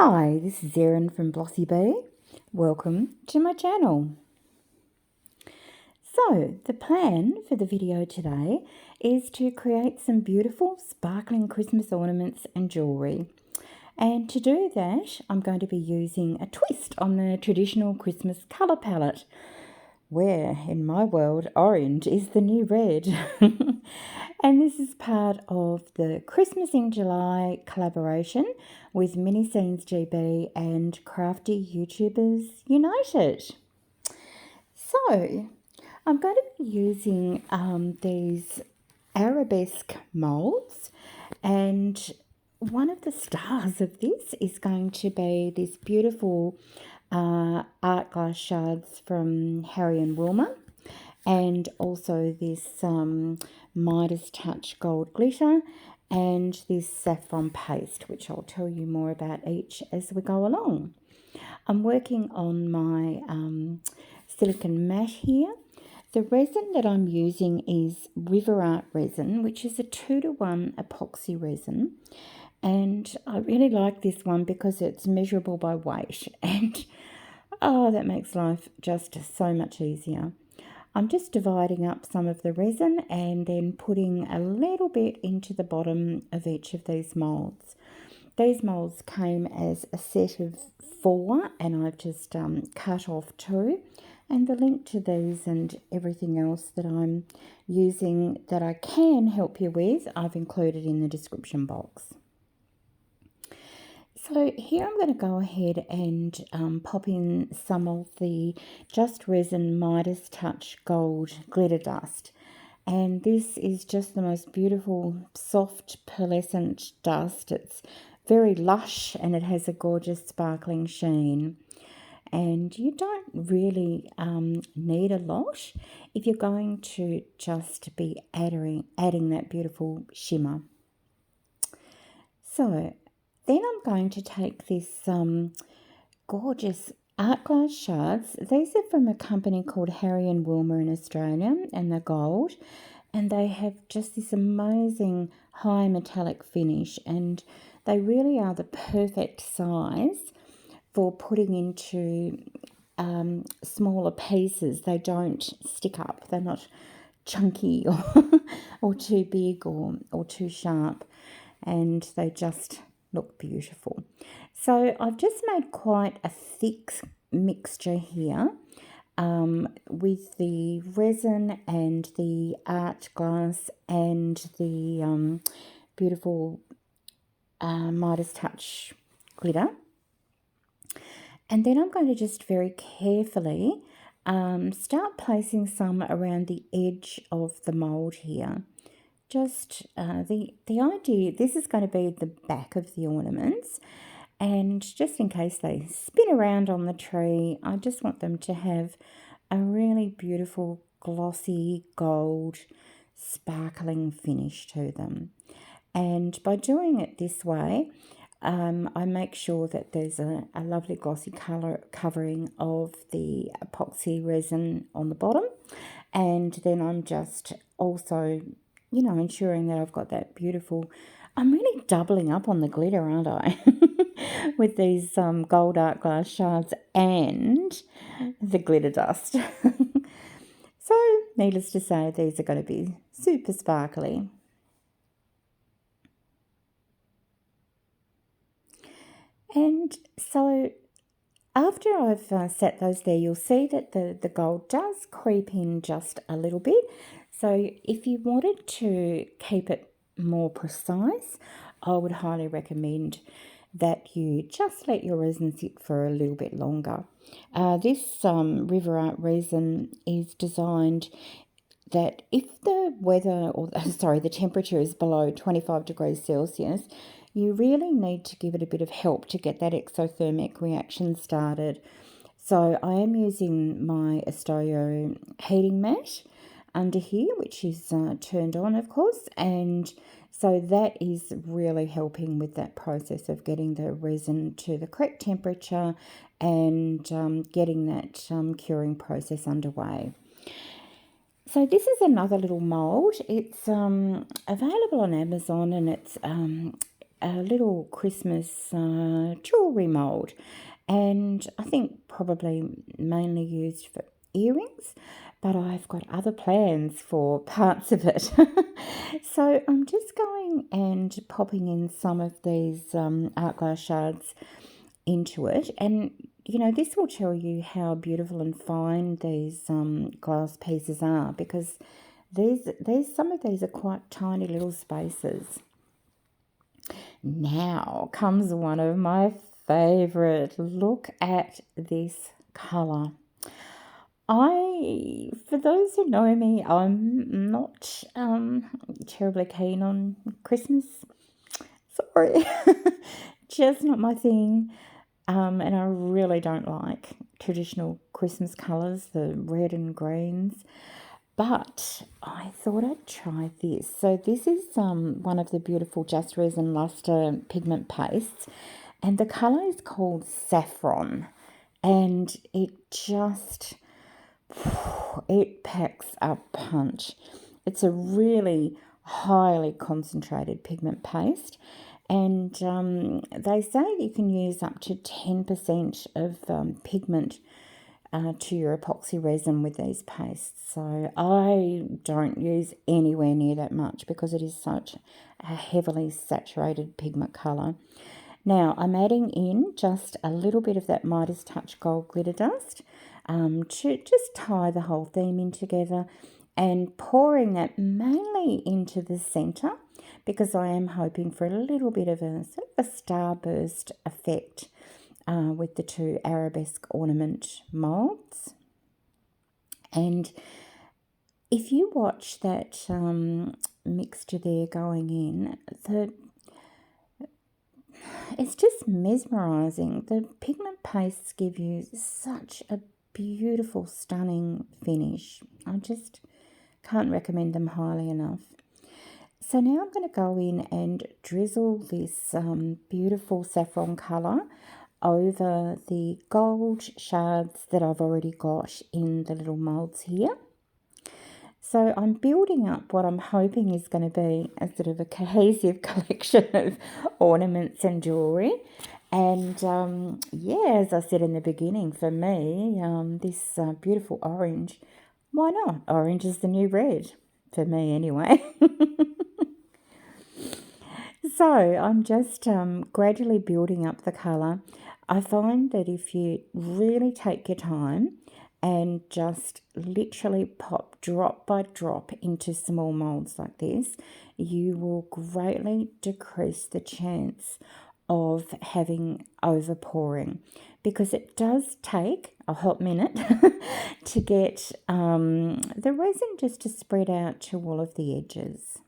Hi, this is Erin from Blossy Bee. Welcome to my channel. So, the plan for the video today is to create some beautiful sparkling Christmas ornaments and jewellery. And to do that, I'm going to be using a twist on the traditional Christmas colour palette, where, in my world, orange is the new red. And this is part of the Christmas in July collaboration with Mini Scenes GB and Crafty YouTubers United. So, I'm going to be using these arabesque molds, and one of the stars of this is going to be this beautiful art glass shards from Harry and Wilma, and also this Midas Touch gold glitter and this saffron paste, which I'll tell you more about each as we go along. I'm working on my silicone mat here. The resin that I'm using is River Art resin, which is a 2-to-1 epoxy resin. And I really like this one because it's measurable by weight, and oh, that makes life just so much easier. I'm just dividing up some of the resin and then putting a little bit into the bottom of each of these molds. These molds came as a set of 4, and I've just cut off 2. And the link to these and everything else that I'm using that I can help you with, I've included in the description box. So here I'm going to go ahead and pop in some of the Just Resin Midas Touch Gold Glitter Dust. And this is just the most beautiful, soft, pearlescent dust. It's very lush and it has a gorgeous sparkling sheen. And you don't really need a lot if you're going to just be adding that beautiful shimmer. So then I'm going to take this gorgeous art glass shards. These are from a company called Harry and Wilma in Australia, and they're gold. And they have just this amazing high metallic finish, and they really are the perfect size for putting into smaller pieces. They don't stick up. They're not chunky or too big or too sharp, and they just look beautiful. So I've just made quite a thick mixture here with the resin and the art glass and the beautiful Midas Touch glitter. And then I'm going to just very carefully start placing some around the edge of the mould here. Just the idea, this is going to be the back of the ornaments, and just in case they spin around on the tree, I just want them to have a really beautiful glossy gold sparkling finish to them. And by doing it this way, I make sure that there's a lovely glossy colour covering of the epoxy resin on the bottom, and then I'm just also ensuring that I've got that beautiful, I'm really doubling up on the glitter, aren't I? With these gold art glass shards and the glitter dust. So, needless to say, these are going to be super sparkly. And so, after I've set those there, you'll see that the gold does creep in just a little bit. So if you wanted to keep it more precise, I would highly recommend that you just let your resin sit for a little bit longer. This River Art resin is designed that if the weather, the temperature is below 25 degrees Celsius, you really need to give it a bit of help to get that exothermic reaction started. So I am using my Estoyo heating mat under here, which is turned on, of course, and so that is really helping with that process of getting the resin to the correct temperature and getting that curing process underway. So this is another little mould. It's available on Amazon, and a little Christmas jewellery mould, and I think probably mainly used for earrings, but I've got other plans for parts of it. So I'm just going and popping in some of these art glass shards into it, and this will tell you how beautiful and fine these glass pieces are, because some of these are quite tiny little spaces. Now comes one of my favourite. Look at this colour. For those who know me, I'm not terribly keen on Christmas. Sorry, just not my thing. And I really don't like traditional Christmas colours, the red and greens. But I thought I'd try this. So this is one of the beautiful Just Resin Luster pigment pastes, and the colour is called Saffron, and it packs a punch. It's a really highly concentrated pigment paste, and they say that you can use up to 10% of pigment to your epoxy resin with these pastes. So I don't use anywhere near that much because it is such a heavily saturated pigment colour. Now I'm adding in just a little bit of that Midas Touch Gold Glitter Dust to just tie the whole theme in together, and pouring that mainly into the centre, because I am hoping for a little bit of a sort of a starburst effect with the two arabesque ornament moulds. And if you watch that mixture there going in, it's just mesmerising. The pigment pastes give you such a beautiful, stunning finish. I just can't recommend them highly enough. So now I'm going to go in and drizzle this beautiful saffron colour over the gold shards that I've already got in the little moulds here. So I'm building up what I'm hoping is going to be a sort of a cohesive collection of ornaments and jewellery. And yeah, as I said in the beginning, for me, this beautiful orange, why not? Orange is the new red, for me anyway. So I'm just gradually building up the colour. I find that if you really take your time and just literally pop drop by drop into small moulds like this, you will greatly decrease the chance of having overpouring, because it does take a hot minute to get the resin just to spread out to all of the edges.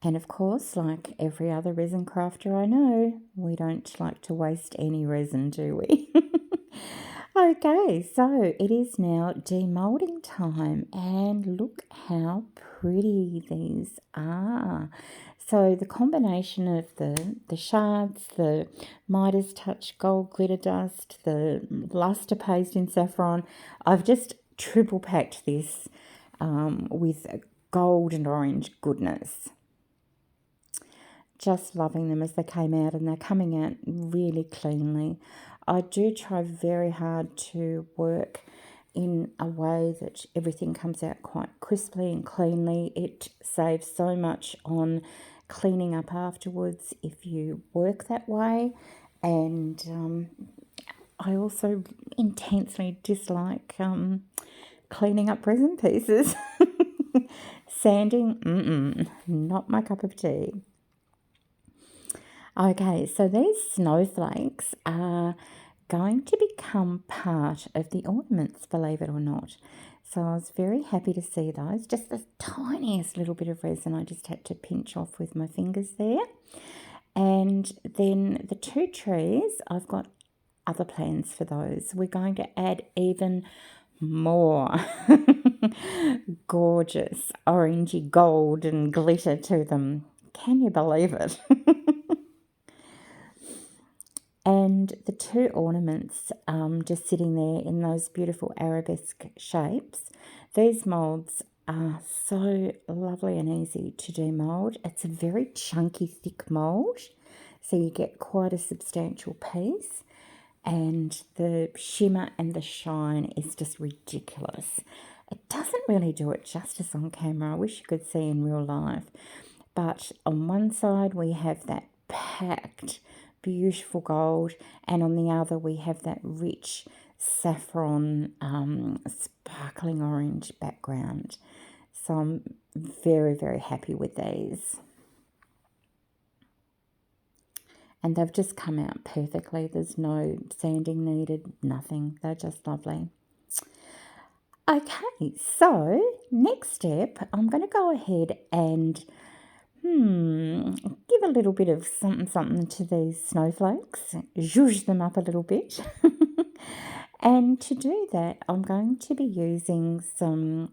And of course, like every other resin crafter I know, we don't like to waste any resin, do we? Okay, so it is now demoulding time, and look how pretty these are. So the combination of the shards, the Midas Touch Gold Glitter Dust, the luster paste in saffron, I've just triple packed this with gold and orange goodness. Just loving them as they came out, and they're coming out really cleanly. I do try very hard to work in a way that everything comes out quite crisply and cleanly. It saves so much on cleaning up afterwards if you work that way. And I also intensely dislike cleaning up resin pieces. Sanding, not my cup of tea. Okay, so these snowflakes are going to become part of the ornaments, believe it or not. So I was very happy to see those. Just the tiniest little bit of resin I just had to pinch off with my fingers there. And then the two trees, I've got other plans for those. We're going to add even more gorgeous orangey gold and glitter to them. Can you believe it? And the two ornaments just sitting there in those beautiful arabesque shapes, these moulds are so lovely and easy to do mould. It's a very chunky, thick mould, so you get quite a substantial piece, and the shimmer and the shine is just ridiculous. It doesn't really do it justice on camera. I wish you could see in real life. But on one side we have that packed, beautiful gold, and on the other we have that rich saffron, sparkling orange background. So I'm very, very happy with these. And they've just come out perfectly. There's no sanding needed, nothing. They're just lovely. Okay, so next step, I'm going to go ahead and give a little bit of something to these snowflakes, zhuzh them up a little bit. And to do that, I'm going to be using some,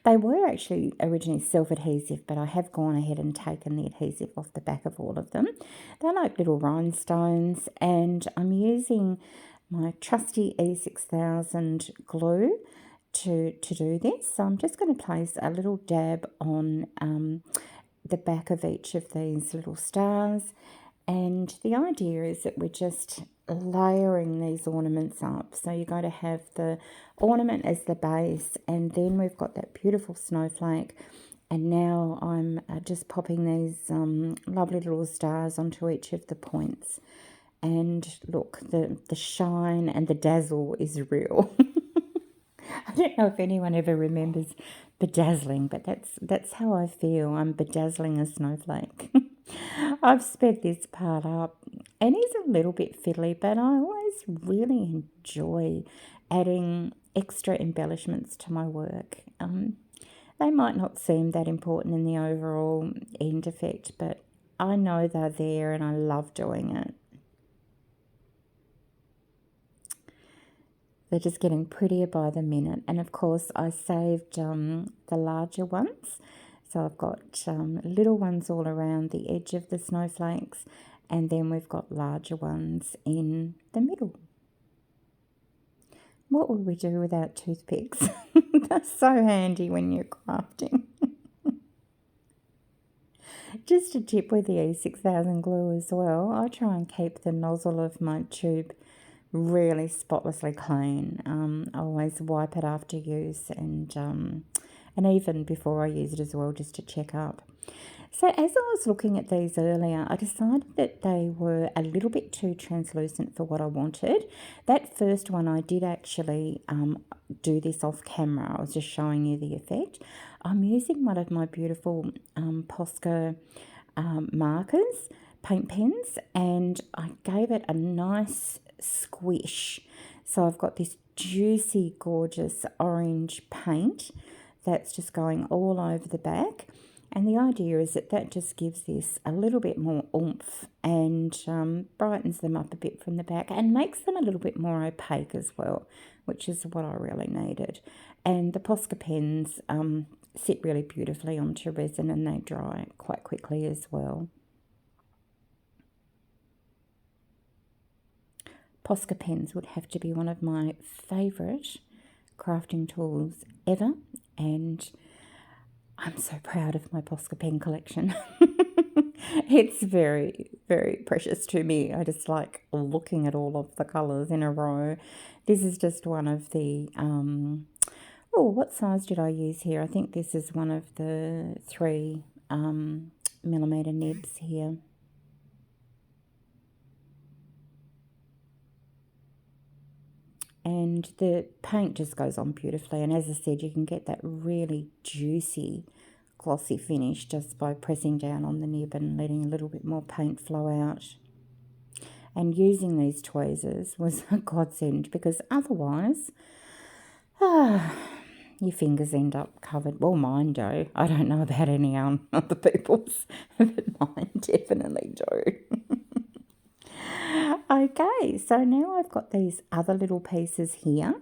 they were actually originally self-adhesive, but I have gone ahead and taken the adhesive off the back of all of them. They're like little rhinestones, and I'm using my trusty E6000 glue to do this. So I'm just going to place a little dab on the back of each of these little stars, and the idea is that we're just layering these ornaments up. So you're going to have the ornament as the base, and then we've got that beautiful snowflake, and now I'm just popping these lovely little stars onto each of the points. And look, the shine and the dazzle is real. I don't know if anyone ever remembers bedazzling, but that's how I feel. I'm bedazzling a snowflake. I've sped this part up, and it's a little bit fiddly, but I always really enjoy adding extra embellishments to my work. They might not seem that important in the overall end effect, but I know they're there and I love doing it. They're just getting prettier by the minute. And of course, I saved the larger ones. So I've got little ones all around the edge of the snowflakes, and then we've got larger ones in the middle. What would we do without toothpicks? They're so handy when you're crafting. Just a tip with the E6000 glue as well. I try and keep the nozzle of my tube really spotlessly clean. I always wipe it after use, and even before I use it as well, just to check up. So as I was looking at these earlier, I decided that they were a little bit too translucent for what I wanted. That first one I did actually do this off camera. I was just showing you the effect. I'm using one of my beautiful Posca markers, paint pens, and I gave it a nice squish. So I've got this juicy, gorgeous orange paint that's just going all over the back. And the idea is that that just gives this a little bit more oomph and brightens them up a bit from the back and makes them a little bit more opaque as well, which is what I really needed. And the Posca pens sit really beautifully onto resin, and they dry quite quickly as well. Posca pens would have to be one of my favourite crafting tools ever, and I'm so proud of my Posca pen collection. It's very, very precious to me. I just like looking at all of the colours in a row. This is just one of the, what size did I use here? I think this is one of the 3 millimetre nibs here. And the paint just goes on beautifully, and as I said, you can get that really juicy glossy finish just by pressing down on the nib and letting a little bit more paint flow out. And using these tweezers was a godsend, because otherwise your fingers end up covered. Well, mine do. I don't know about any other people's, but mine definitely do. Okay, so now I've got these other little pieces here,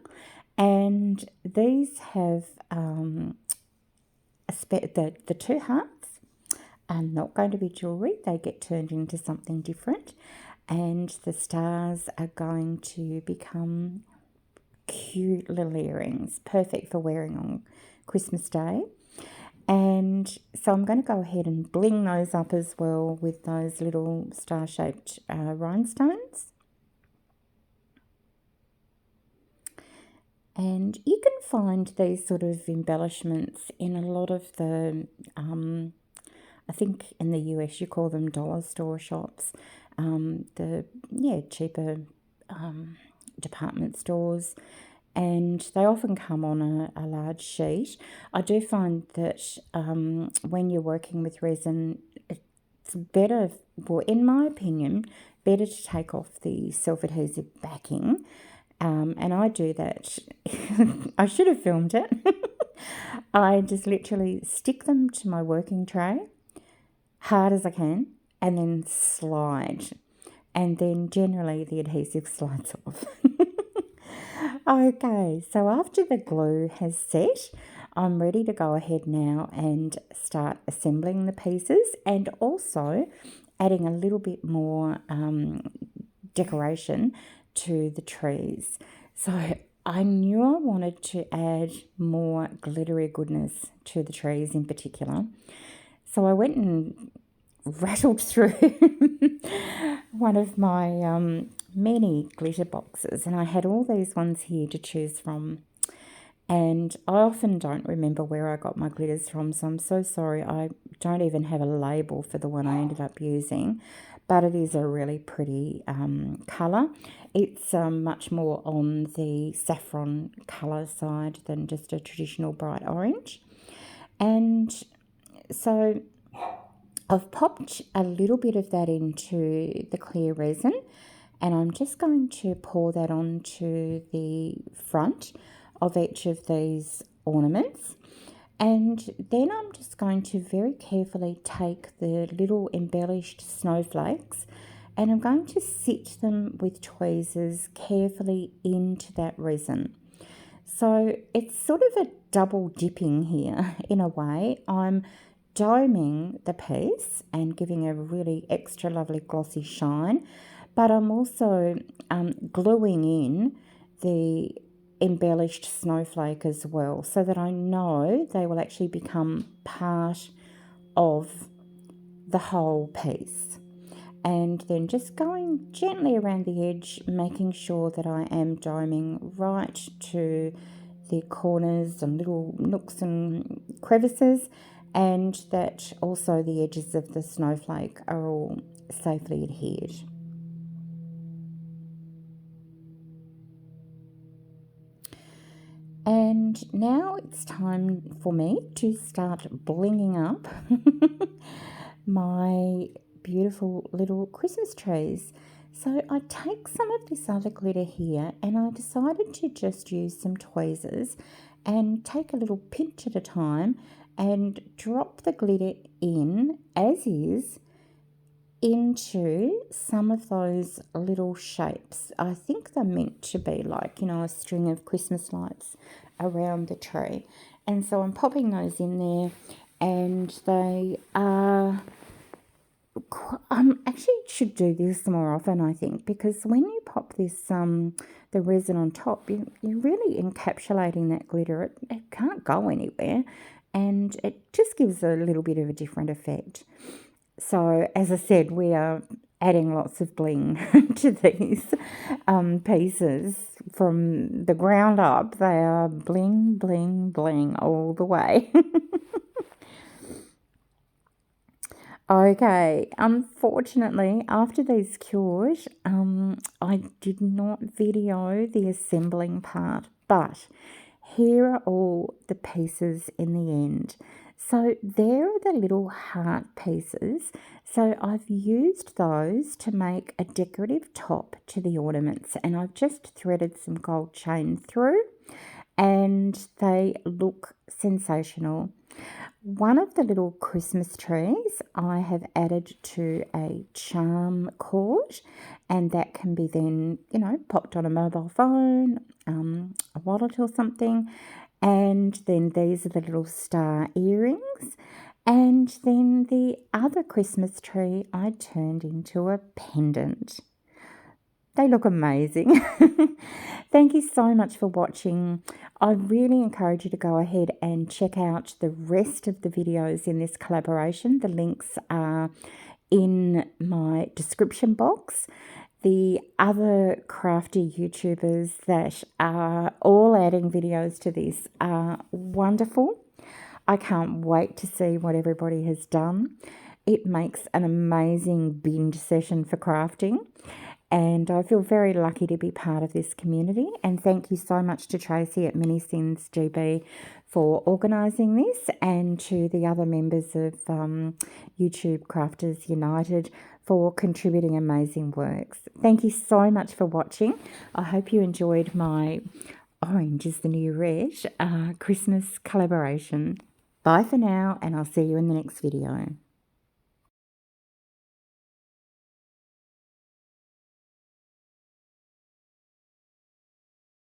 and these have the 2 hearts are not going to be jewellery. They get turned into something different, and the stars are going to become cute little earrings, perfect for wearing on Christmas Day. And so I'm going to go ahead and bling those up as well with those little star-shaped rhinestones. And you can find these sort of embellishments in a lot of the, I think in the US you call them dollar store shops, cheaper department stores, and they often come on a large sheet. I do find that when you're working with resin, it's better, well, in my opinion, better to take off the self-adhesive backing. And I do that. I should have filmed it. I just literally stick them to my working tray, hard as I can, and then slide. And then generally the adhesive slides off. Okay, so after the glue has set, I'm ready to go ahead now and start assembling the pieces and also adding a little bit more decoration to the trees. So I knew I wanted to add more glittery goodness to the trees in particular. So I went and rattled through one of my many glitter boxes, and I had all these ones here to choose from. And I often don't remember where I got my glitters from, so I'm so sorry. I don't even have a label for the one I ended up using, but it is a really pretty colour. It's much more on the saffron colour side than just a traditional bright orange. And so I've popped a little bit of that into the clear resin, and I'm just going to pour that onto the front of each of these ornaments. And then I'm just going to very carefully take the little embellished snowflakes and I'm going to sit them with tweezers carefully into that resin. So it's sort of a double dipping here in a way. I'm doming the piece and giving a really extra lovely glossy shine, but I'm also gluing in the embellished snowflake as well, so that I know they will actually become part of the whole piece. And then just going gently around the edge, making sure that I am doming right to the corners and little nooks and crevices, and that also the edges of the snowflake are all safely adhered. And now it's time for me to start blinging up my beautiful little Christmas trees. So I take some of this other glitter here and I decided to just use some tweezers and take a little pinch at a time and drop the glitter in as is into some of those little shapes. I think they're meant to be like, a string of Christmas lights around the tree. And so I'm popping those in there, and they are... actually should do this more often, I think, because when you pop this the resin on top, you're really encapsulating that glitter. It can't go anywhere, and it just gives a little bit of a different effect. So, as I said, we are adding lots of bling to these pieces from the ground up. They are bling, bling, bling all the way. Okay, unfortunately, after these cured, I did not video the assembling part, but here are all the pieces in the end. So there are the little heart pieces. So I've used those to make a decorative top to the ornaments, and I've just threaded some gold chain through, and they look sensational. One of the little Christmas trees I have added to a charm cord, and that can be then, popped on a mobile phone, a wallet or something. And then these are the little star earrings. And then the other Christmas tree I turned into a pendant. They look amazing. Thank you so much for watching. I really encourage you to go ahead and check out the rest of the videos in this collaboration. The links are in my description box. The other crafty YouTubers that are all adding videos to this are wonderful. I can't wait to see what everybody has done. It makes an amazing binge session for crafting, and I feel very lucky to be part of this community. And thank you so much to Tracy at Minisins GB for organising this, and to the other members of YouTube Crafters United for contributing amazing works. Thank you so much for watching. I hope you enjoyed my Orange is the New Red Christmas collaboration. Bye for now, and I'll see you in the next video.